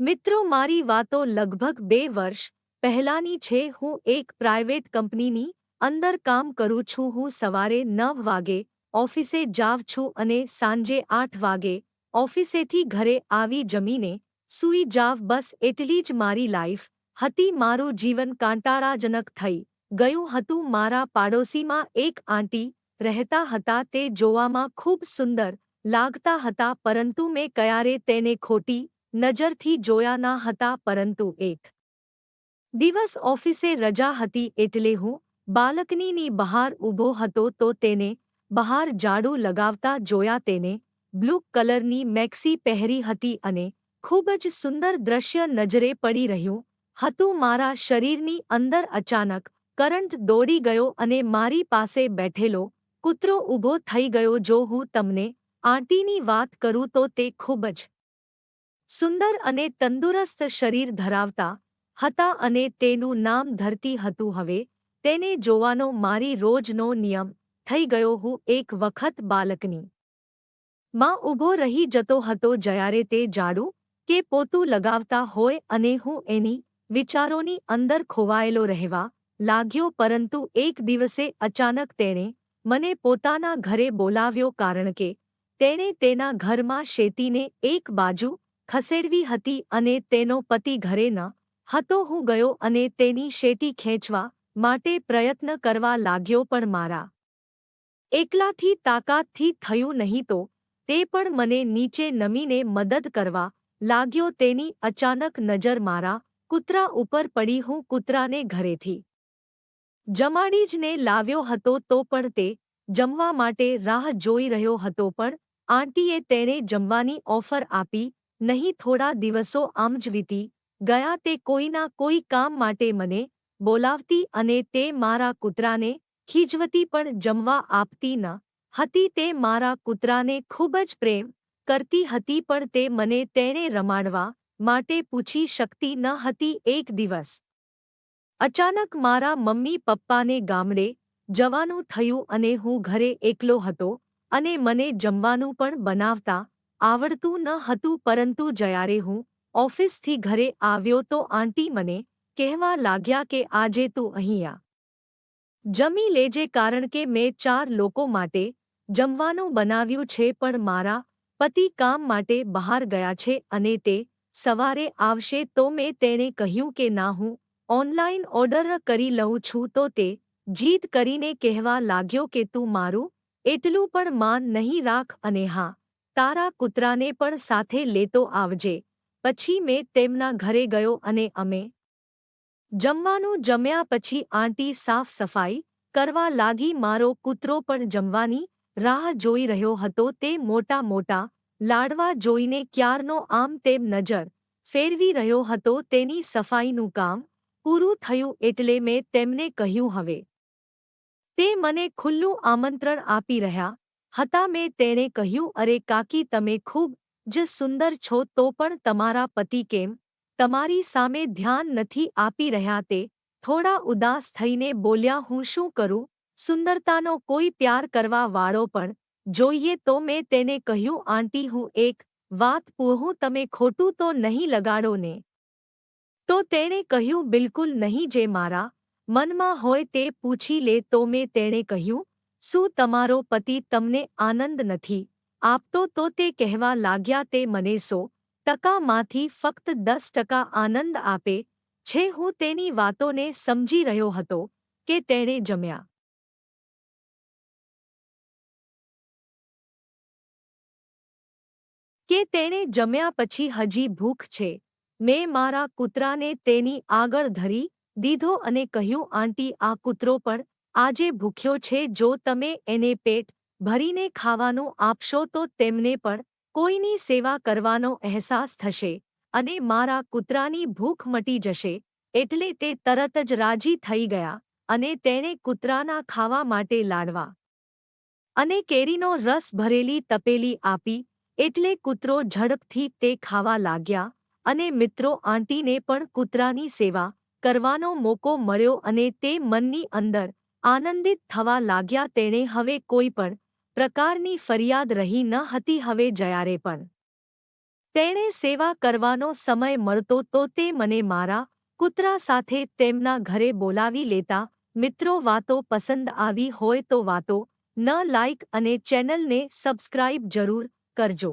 મિત્રો, મારી વાતો લગભગ 2 વર્ષ પહેલાની છે. હું એક પ્રાઇવેટ કંપનીની અંદર કામ કરું છું. હું સવારે 9 વાગે ઓફિસે જાઉં છું અને સાંજે 8 વાગે ઓફિસેથી ઘરે આવી જમીને સૂઈ જાવ. બસ એટલી જ મારી લાઈફ હતી. મારું જીવન કાંટાળાજનક થઈ ગયું હતું. મારા પાડોશીમાં એક આંટી રહેતા હતા. તે જોવામાં ખૂબ સુંદર લાગતા હતા, પરંતુ મેં ક્યારે તેને ખોટી નજરથી જોયા ન હતા. પરંતુ એક દિવસ ઓફિસે રજા હતી એટલે હું બાલ્કનીની બહાર ઊભો હતો તો તેને બહાર ઝાડુ લગાવતા જોયા. તેને બ્લુ કલરની મેક્સી પહેરી હતી અને ખૂબ જ સુંદર દ્રશ્ય નજરે પડી રહ્યું હતું. મારા શરીરની અંદર અચાનક કરંટ દોડી ગયો અને મારી પાસે બેઠેલો કૂતરો ઊભો થઈ ગયો. જો હું તમને આંટીની વાત કરું તો તે ખૂબ જ સુંદર અને તંદુરસ્ત શરીર ધરાવતા હતા અને તેનું નામ ધરતી હતું. હવે તેને જોવાનો મારી રોજનો નિયમ થઈ ગયો. હું એક વખત બાલ્કની માં ઊભો રહી જતો હતો જ્યારે તે ઝાડુ કે પોતું લગાવતા હોય અને હું એની વિચારોની અંદર ખોવાયેલો રહેવા લાગ્યો. પરંતુ એક દિવસે અચાનક તેણે મને પોતાના ઘરે બોલાવ્યો, કારણ કે તેણે તેના ઘરમાં શેતીને એક બાજુ ખસેડવી હતી અને તેનો પતિ ઘરે ન હતો. હું ગયો અને તેની શેટી ખેંચવા માટે પ્રયત્ન કરવા લાગ્યો, પણ મારા એકલાથી તાકાતથી થયું નહીં. તો તે પણ મને નીચે નમીને મદદ કરવા લાગ્યો. તેની અચાનક નજર મારા કૂતરા ઉપર પડી. હું કૂતરાને ઘરેથી જમાડી જ ને લાવ્યો હતો તો પણ તે જમવા માટે રાહ જોઈ રહ્યો હતો, પણ આંટીએ તેણે જમવાની ઓફર આપી નહીં. થોડા દિવસો આમ જ વીતી ગયા. તે કોઈના કોઈ કામ માટે મને બોલાવતી અને તે મારા કૂતરાને ખીજવતી, પણ જમવા આપતી ન હતી. તે મારા કૂતરાને ખૂબ જ પ્રેમ કરતી હતી, પણ તે મને તેણે રમાડવા માટે પૂછી શકતી ન હતી. એક દિવસ અચાનક મારા મમ્મી પપ્પાને ગામડે જવાનું થયું અને હું ઘરે એકલો હતો અને મને જમવાનું પણ બનાવતા આવડતું ન હતું. પરંતુ જ્યારે હું ઓફિસથી ઘરે આવ્યો તો આંટી મને કહેવા લાગ્યા કે આજે તું અહીંયા જમી લેજે, કારણ કે મેં 4 લોકો માટે જમવાનું બનાવ્યું છે. પણ મારા પતિ કામ માટે બહાર ગયા છે અને તે સવારે આવશે. તો મેં તેણે કહ્યું કે ના, હું ઓનલાઈન ઓર્ડર કરી લઉં છું. તો તે જીદ કરીને કહેવા લાગ્યો કે તું મારું એટલું પણ માન નહીં રાખ અને હા, તારા કૂતરાને પણ સાથે લેતો આવજે. પછી મેં તેમના ઘરે ગયો અને અમે જમવાનું જમ્યા. પછી આંટી સાફ સફાઈ કરવા લાગી. મારો કૂતરો પણ જમવાની રાહ જોઈ રહ્યો હતો. તે મોટા મોટા લાડવા જોઈને ક્યારનો આમ તેમ નજર ફેરવી રહ્યો હતો. તેની સફાઈનું કામ પૂરું થયું એટલે મેં તેમને કહ્યું હવે તે મને ખુલ્લું આમંત્રણ આપી રહ્યા હતા. મેં તેણે કહ્યું, અરે કાકી, તમે ખૂબ જ સુંદર છો, તો પણ તમારા પતિ કેમ તમારી સામે ધ્યાન નથી આપી રહ્યા? તે થોડા ઉદાસ થઈને બોલ્યા, હું શું કરું? સુંદરતાનો કોઈ પ્યાર કરવા વાળો પણ જોઈએ. તો મેં તેને કહ્યું, આંટી, હું એક વાત પૂછું, તમે ખોટું તો નહીં લગાડો ને? તો તેણે કહ્યું, બિલકુલ નહીં, જે મારા મનમાં હોય તે પૂછી લે. તો મેં તેણે કહ્યું, શું તમારો પતિ તમને આનંદ નથી આપતો? તો તે કહેવા લાગ્યા, તે મને 100%માંથી ફક્ત 10% આનંદ આપે છે. હું તેની વાતોને સમજી રહ્યો હતો કે તેણે જમ્યા તેણે જમ્યા પછી હજી ભૂખ છે. મેં મારા કૂતરાને તેની આગળ ધરી દીધો અને કહ્યું, આંટી, આ કૂતરો પણ આજે ભૂખ્યો છે. જો તમે એને પેટ ભરીને ખાવાનું આપશો તો તેમને પણ કોઈની સેવા કરવાનો અહેસાસ થશે અને મારા કૂતરાની ભૂખ મટી જશે. એટલે તે તરત જ રાજી થઈ ગયા અને તેણે કૂતરાના ખાવા માટે લાડવા અને કેરીનો રસ ભરેલી તપેલી આપી. એટલે કૂતરો ઝડપથી તે ખાવા લાગ્યા અને મિત્રો, આંટીને પણ કૂતરાની સેવા કરવાનો મોકો મળ્યો અને તે મનની અંદર આનંદિત થવા લાગ્યા. તેણે હવે કોઈ પણ પ્રકારની ફરિયાદ રહી ન હતી. હવે જ્યારે પણ તેણે સેવા કરવાનો સમય મળતો તો તે મને મારા કૂતરા સાથે તેમના ઘરે બોલાવી લેતા. મિત્રો, વાતો પસંદ આવી હોય તો વાતો ન લાઇક અને ચેનલને સબસ્ક્રાઇબ જરૂર કરજો.